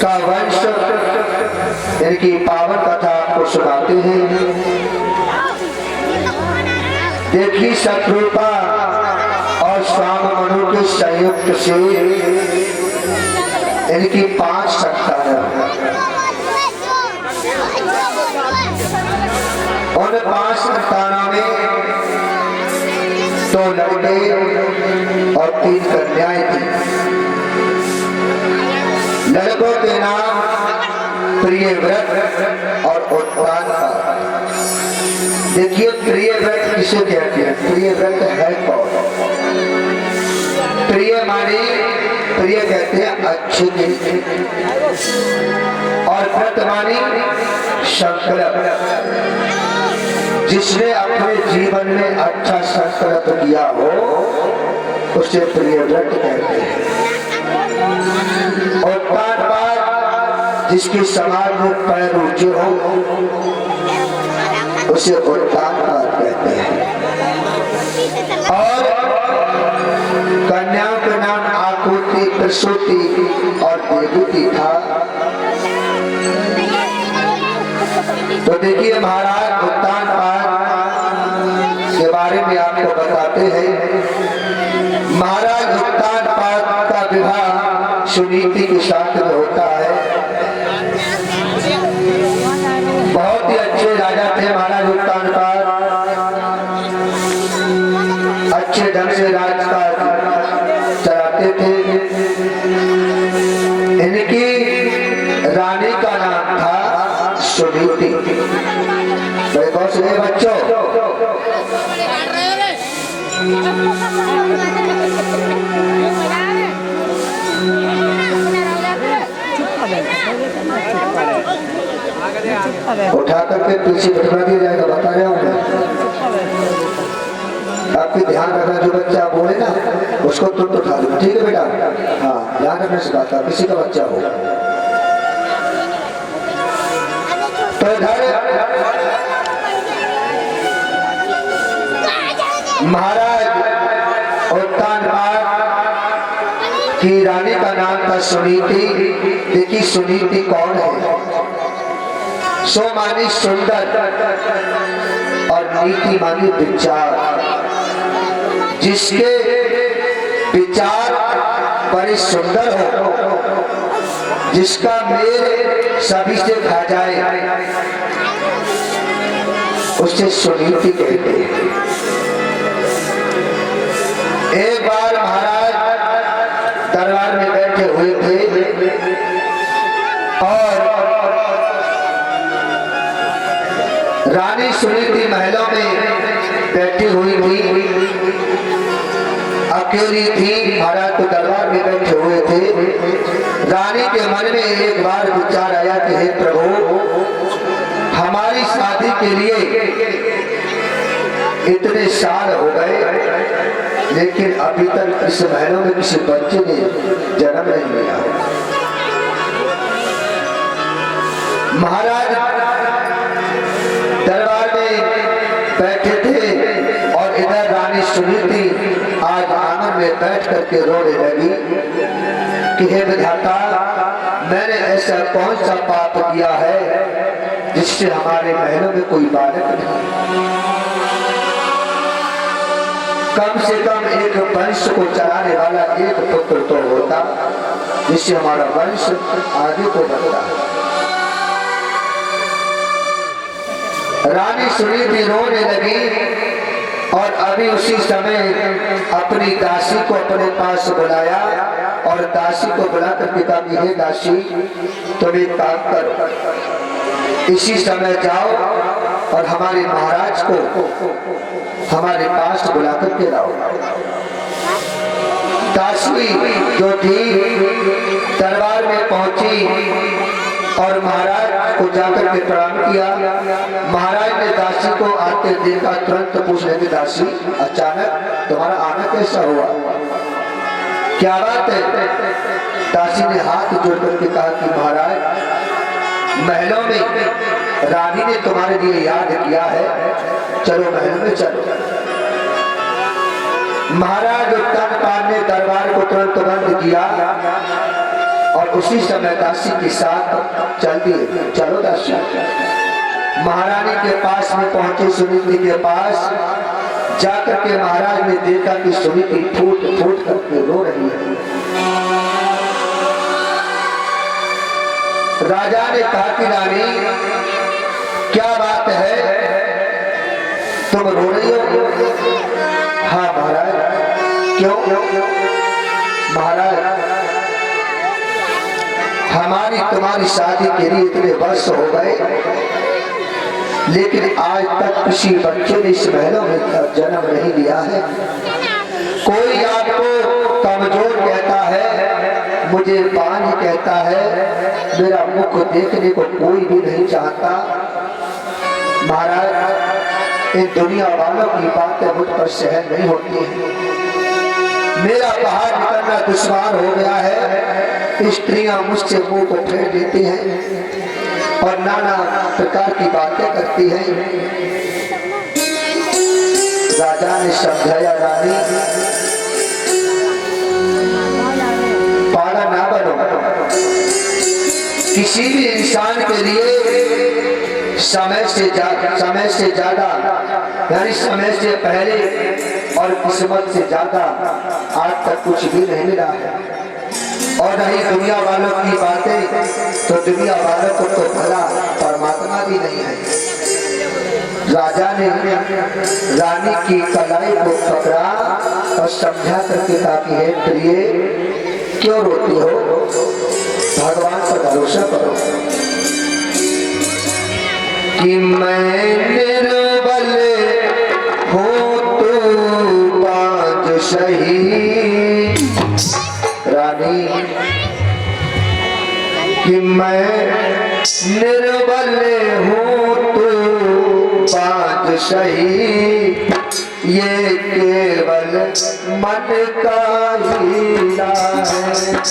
का वंश इनकी पावन कथा आपको सुनाते हैं। देखी शत्रुपा और स्वाममनु के संयुक्त से इनकी 5 संतान। उन 5 संतानों में 2 लड़के और 3 कन्याएं थी। लड़कों के नाम प्रियव्रत और उत्तानपाद। देखिए प्रियव्रत किसे कहते हैं? प्रियव्रत है कौन? प्रिय माने प्रिय कहते हैं अच्छे के, और व्रत माने संकल्प। जिसने अपने जीवन में अच्छा संकल्प किया हो उसे प्रियव्रत कहते हैं। उत्तानपाद जिसके समाज में पैर ऊंचे हो उसे उत्तानपाद कहते हैं। और कन्याओं के नाम आकुति, प्रसूति और देवती था। तो देखिए महाराज उत्तानपाद के बारे में आपको बताते हैं। महाराज उत्तानपाद का विवाह सुनीति के साथ में होता है। बहुत ही अच्छे राजा थे महाराज उत्तानपाद। अच्छे ढंग से राजकाज चलाते थे। इनकी रानी का नाम था सुनीति। बड़े बहुत से बच्चों, उठा करके पीछे बैठा दिया जाएगा, बता रहा हूँ मैं। आपके ध्यान रखना, जो बच्चा बोले ना उसको तुरंत उठा दो, ठीक है बेटा? हाँ, ध्यान रखने से बात, किसी का बच्चा हो तो महाराज उत्तानपाद की रानी का नाम था सुनीति। देखिए सुनीति कौन है? सो मानी सुंदर और नीति मानी विचार। जिसके विचार बड़े सुंदर हो, जिसका मेल सभी से खा जाए उसे सुनीति कहते हैं। एक बार महाराज दरबार में बैठे हुए थे और रानी सुनीति महलों में बैठी हुई थी, अकेली थी। महाराज तो दरबार में बैठे हुए थे। रानी के मन में एक बार विचार आया कि हे प्रभु, हमारी शादी के लिए इतने साल हो गए लेकिन अभी तक इस महलों में किसी बच्चे ने जन्म नहीं लिया। महाराज दरबार में बैठे थे और इधर रानी सुनीति आज आंगन में बैठ करके रोने लगी कि हे विधाता, मैंने ऐसा कौन सा पाप किया है जिससे हमारे महलों में कोई बालक नहीं? कम से कम एक वंश को चलाने वाला एक पुत्र तो होता जिससे हमारा वंश आगे को बढ़ता है। रानी सुनीति रोने लगी और अभी उसी समय अपनी दासी को अपने पास बुलाया और दासी को बुला करके कहा, हे दासी, तुम एक काम करो, इसी समय जाओ और हमारे महाराज को हमारे पास बुला करके लाओ। दासी जो थी दरबार में पहुंची और महाराज को जाकर के प्रणाम किया। महाराज ने दासी को आते देखा, तुरंत पूछ रहे थे, दासी अचानक तुम्हारा आना कैसा हुआ, क्या बात है? दासी ने हाथ जोड़ करके कहा कि महाराज, महलों में रानी ने तुम्हारे लिए याद किया है, चलो महल में चलो। महाराज उत्तानपाद ने दरबार को तुरंत बंद किया और उसी समय दासी के साथ चल दिए। चलो दासी। महारानी के पास में पहुंचे, सुनीति के पास जाकर के महाराज ने देखा कि सुनीति फूट फूट करके रो रही है। राजा ने कहा कि रानी क्या बात है, तुम रो रही हो? हाँ महाराज। क्यों? महाराज हमारी तुम्हारी शादी के लिए इतने वर्ष हो गए, लेकिन आज तक किसी बच्चे ने इस महलों में जन्म नहीं लिया है। कोई आपको कमजोर कहता है, मुझे बांझ कहता है, मेरा मुख देखने को कोई भी नहीं चाहता। महाराज इन दुनिया वालों की बातें मुझ पर सहन नहीं होती है। मेरा बाहर निकलना दुश्वार हो गया है। स्त्रियां मुझसे मुंह को फेर देती हैं और नाना प्रकार की बातें करती हैं। राजा ने समझाया, रानी पागल ना बनो। किसी भी इंसान के लिए समय से ज्यादा यानी समय से पहले और किस्मत से ज्यादा आज तक कुछ भी नहीं मिला है। और नहीं दुनिया वालों की बातें, तो दुनिया वालों को तो भला परमात्मा भी नहीं है। राजा ने रानी की कलाई को पकड़ा और समझा करके कहा कि हे प्रिय, क्यों रोती हो? भगवान पर भरोसा करो कि मैं निर्बल हूँ तो बांझ सही। रानी कि मैं निर्बल हूँ तो बांझ सही, ये केवल मन का हीला है।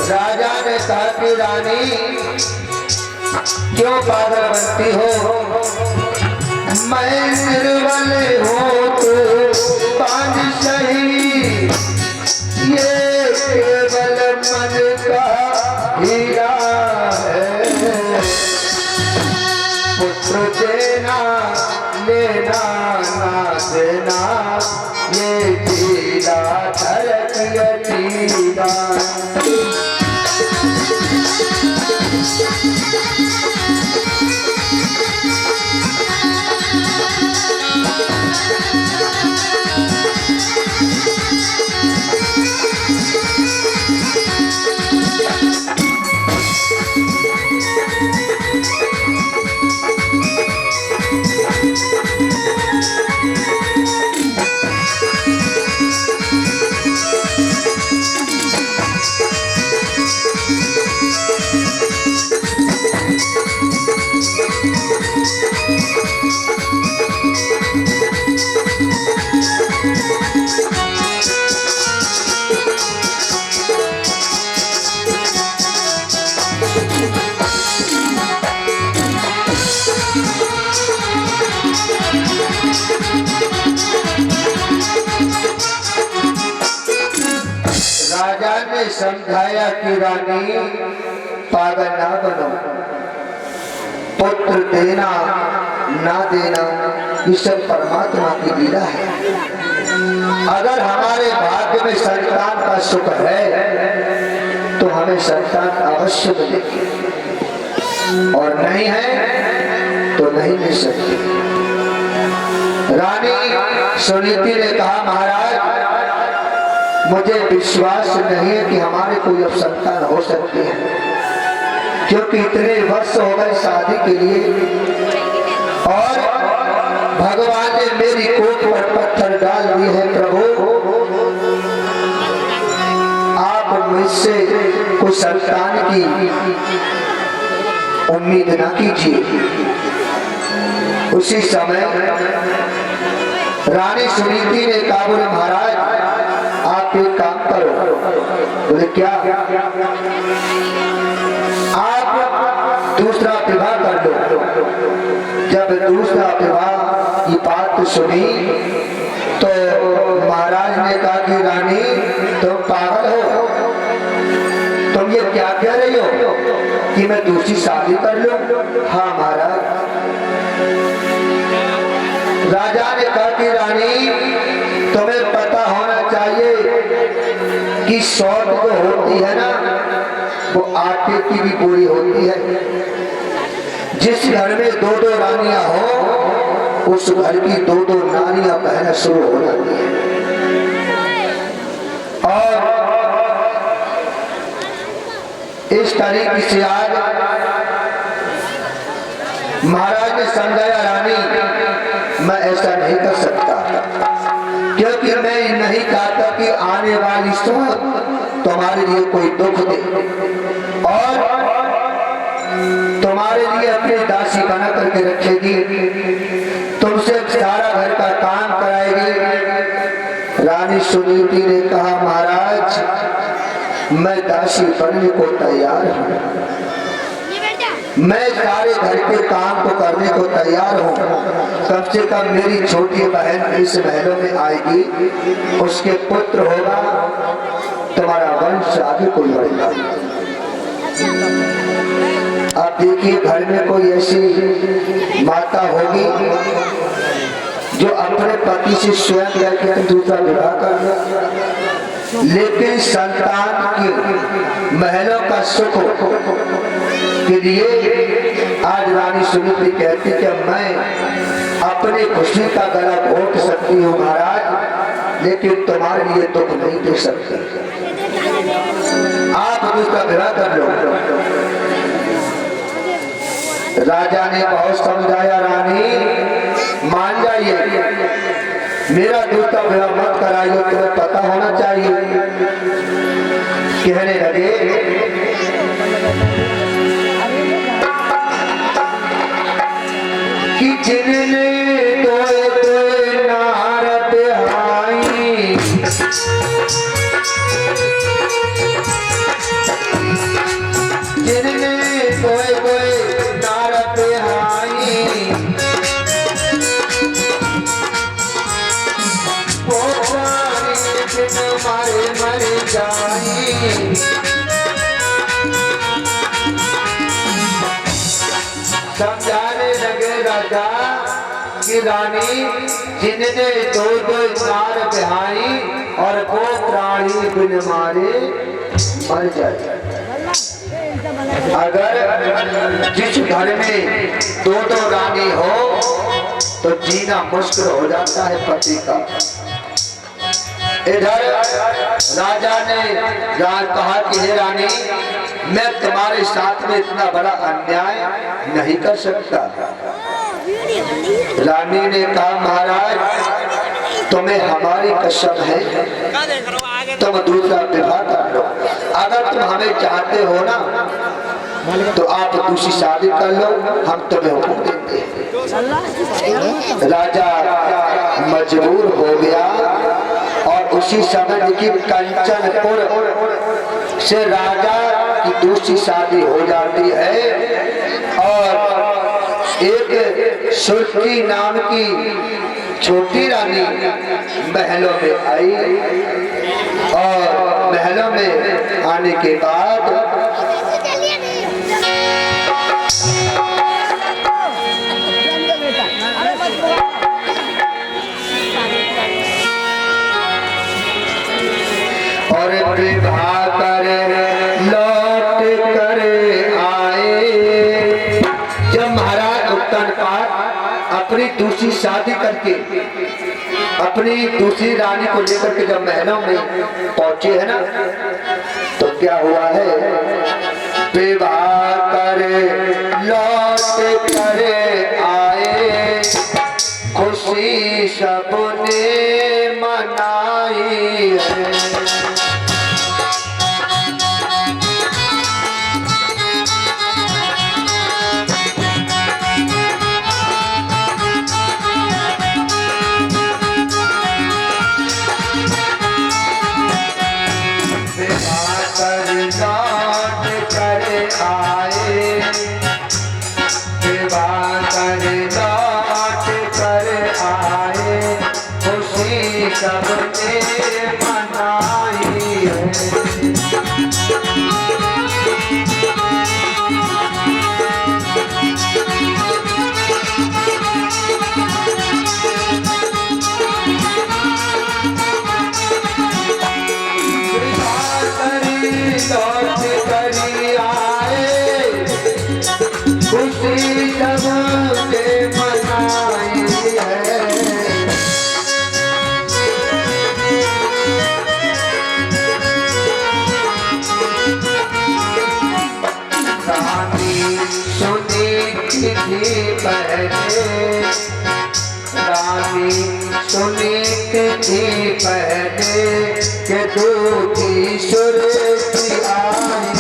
राजा ने कहा कि रानी क्यों पागल बनती हो? मैं निर्बल हूँ तो बांझ सही, ये केवल मन का हीरा है। पुत्र देना लेना ना देना, ये जीला धरक यतीला। राजा ने समझाया कि रानी पागल ना बनो। पुत्र देना ना देना ये सब परमात्मा की लीला है। अगर हमारे भाग्य में संतान का सुख है तो हमें संतान अवश्य मिलेगी, और नहीं है तो नहीं मिल सकती। रानी सुनीति ने कहा, महाराज मुझे विश्वास नहीं है कि हमारे कोई अब संतान हो सकती है। क्योंकि इतने वर्ष हो गए शादी के लिए और भगवान ने मेरी कोख पर पत्थर डाल दिए हैं। प्रभु आप मुझसे कुछ संतान की उम्मीद न कीजिए। उसी समय रानी सुनीति ने कहा, बोले महाराज आप एक काम करो। बोले क्या? आप दूसरा विवाह कर लो। जब दूसरा विवाह की बात सुनी तो महाराज ने कहा कि रानी तुम पागल हो, तुम ये क्या कह रही हो कि मैं दूसरी शादी कर लूं? हाँ महाराज। राजा ने कहा कि रानी तुम्हें पता होना चाहिए कि सौत जो होती है ना वो आटे की भी पूरी होती है। जिस घर में दो दो रानियां हो उस घर की दो दो नारियां बहना शुरू हो जाती है। और इस तरीके से आज महाराज ने समझाया, रानी मैं ऐसा नहीं कर सकता, क्योंकि मैं नहीं चाहता कि आने वाली सौत तुम्हारे लिए कोई दुख दे और तुम्हारे लिए अपनी दासी बना करके रखेगी, तुमसे सारा घर का काम कराएगी। रानी सुनीति ने कहा, महाराज मैं दासी बनने को तैयार हूँ, मैं सारे घर के काम को करने को तैयार हूँ। कम से कम मेरी छोटी बहन इस महलों में आएगी, उसके पुत्र होगा, तुम्हारा वंश आगे कोई बढ़ेगा। आप देखिए घर में कोई ऐसी माता होगी जो अपने पति से स्वयं जाकर दूसरा विवाह कर ले, लेकिन संतान की महलों का सुख के लिए आज रानी सुनीति कहती कि मैं अपनी खुशी का गला घोट सकती हूँ महाराज, लेकिन तुम्हारे लिए दुख नहीं दे सकती। आप दूसरा विवाह कर लो। राजा ने बहुत समझाया, रानी मान जाइए, मेरा दूसरा विवाह मत कराइए, तुम्हें पता होना चाहिए। कहने लगे कि जिनने दोए दोए नार बिहाई, जिनने दोए दोए नार बिहाई, वो प्राणी बिन मारे मर जाई। समझाने लगे राजा कि रानी जिनने दो दो नार बिहाई और वो प्राणी बिन मारे मर जाए। अगर जिस घर में दो दो रानी हो तो जीना मुश्किल हो जाता है पति का। इधर राजा ने कहा कि हे रानी मैं तुम्हारे साथ में इतना बड़ा अन्याय नहीं कर सकता। रानी ने कहा, महाराज तुम्हें हमारी कसम है, तुम दूसरा विवाह कर लो। अगर तुम हमें चाहते हो ना तो आप दूसरी शादी कर लो, हम तुम्हें हुक्म देते हैं। राजा मजबूर हो गया और उसी समय देखिए कंचनपुर से राजा की दूसरी शादी हो जाती है और एक सुर्खी नाम की छोटी रानी महलों में आई और महलों में आने के बाद और विवाह कर लौट कर आए। जब महाराज उत्तरपाट अपनी दूसरी शादी करके अपनी दूसरी रानी को लेकर के जब महलों में पहुंचे है ना तो क्या हुआ है, विवाह प्यारे लौट कर आए, खुशी सबने मनाई है। सबने मनाई है। लौट कर आए, खुशी सबने मनाई है। रानी सुनी थी पहले के दूधी सुरती आई।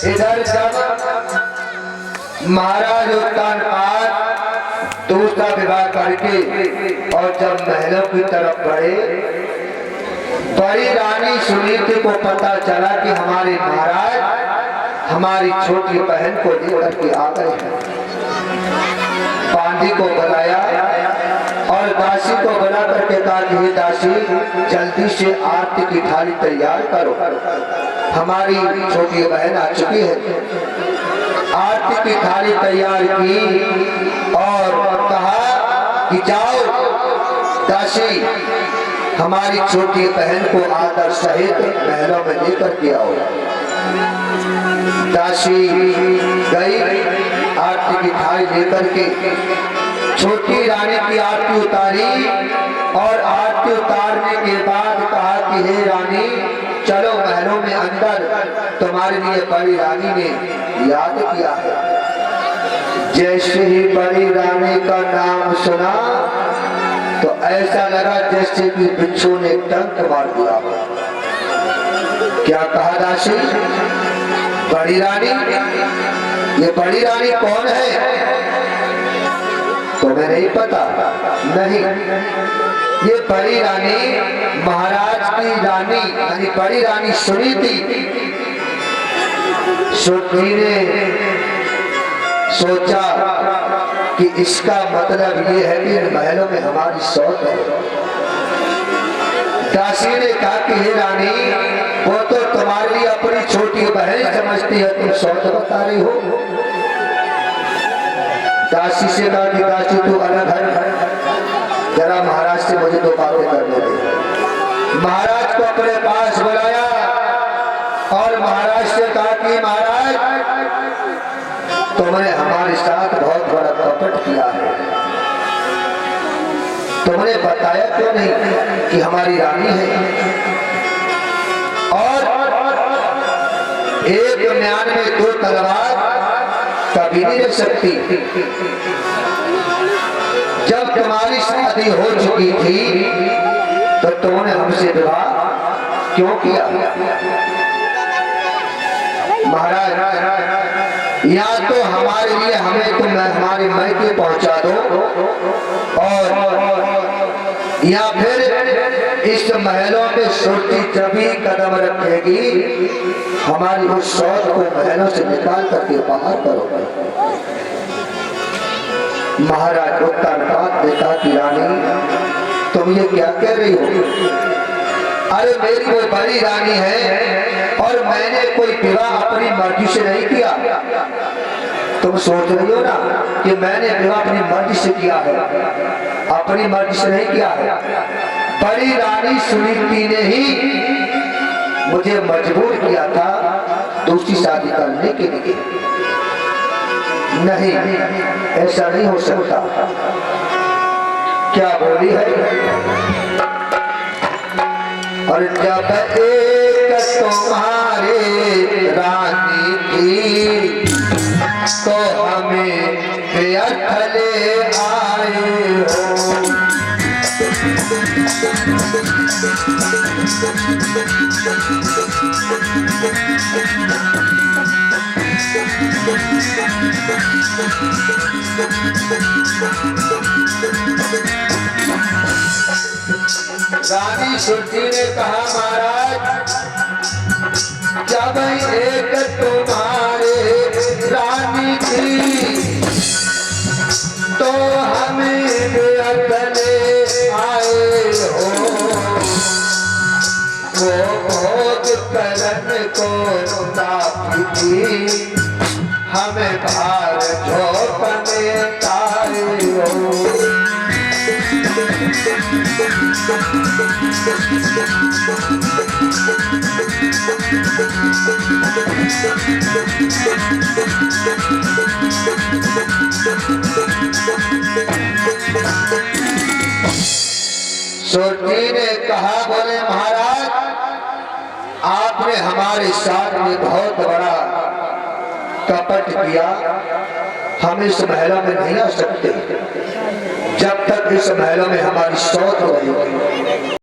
इधर जब महाराज उत्तानपाद दूसरा विवाह करके और जब महलों की तरफ बढ़े, बड़ी रानी सुनीति को पता चला कि हमारे महाराज हमारी छोटी बहन को लेकर के आ गए हैं। पांडी को बुलाया और दासी को बुला करके कहा कि हे दासी, जल्दी से आरती की थाली तैयार करो, हमारी छोटी बहन आ चुकी है। आरती की थाली तैयार की और कहा कि जाओ दासी, हमारी छोटी बहन को आदर सहित महलों में लेकर के आओ। दासी गई, आरती की थाली लेकर के छोटी रानी की आरती उतारी और आरती उतारने के बाद कहा कि हे रानी, चलो महलों में अंदर, तुम्हारे लिए बड़ी रानी ने याद किया है। जैसे ही बड़ी रानी का नाम सुना तो ऐसा लगा जैसे कि बिच्छू ने डंक मार दिया। क्या कहा दासी? बड़ी रानी? ये बड़ी रानी कौन है? तुम्हें नहीं पता? नहीं, ये बड़ी रानी महाराज की रानी यानी बड़ी रानी सुनीति। सुनीति ने सोचा कि इसका मतलब ये है कि इन महलों में हमारी सौत है। दासी ने कहा कि हे रानी, वो तो तुम्हारे लिए अपनी छोटी बहन समझती है, तुम सौत बता रही हो। दासी से कहा कि दासी तू अलग है, जरा महाराज से मुझे तो बातें करने दे। महाराज को अपने पास बुलाया और महाराज से कहा कि महाराज, तुमने हमारे साथ बहुत बड़ा कपट किया है। तुमने बताया क्यों नहीं कि हमारी रानी है? और एक म्यान में दो तलवार कभी नहीं रह सकती। जब तुम्हारी शादी हो चुकी थी तो तुमने हमसे विवाह क्यों किया? महाराज, या तो हमारे लिए हमें तुम हमारे मायके पहुंचा दो, और या फिर इस महलों में सुरती जभी कदम रखेगी हमारी उस शौक को महलों से निकाल करके बाहर करो। महाराज उत्तर देखा कि रानी तुम ये क्या कह रही हो? अरे मेरी वो बड़ी रानी है और मैंने कोई विवाह अपनी मर्जी से नहीं किया। तुम सोच रही हो ना कि मैंने विवाह अपनी मर्जी से किया है, अपनी मर्जी से नहीं किया है। बड़ी रानी सुनीति ने ही मुझे मजबूर किया था दूसरी शादी करने के लिए। नहीं, ऐसा नहीं हो सकता। क्या बोली है? और जब एक तुम्हारे रानी थी तो हमें व्यर्थ ले आए हो। रानी सुरती ने कहा, महाराज जब एक तुम्हारे रानी थी तो हमें ले आए हो। वो भोग करन को तापी थी, हमें भार झोंकने आए हो। सुरती ने कहा, बोले महाराज आपने हमारे साथ में बहुत बड़ा कपट किया। हम इस महलों में नहीं आ सकते जब तक इस महलों में हमारी शौक रहेगी।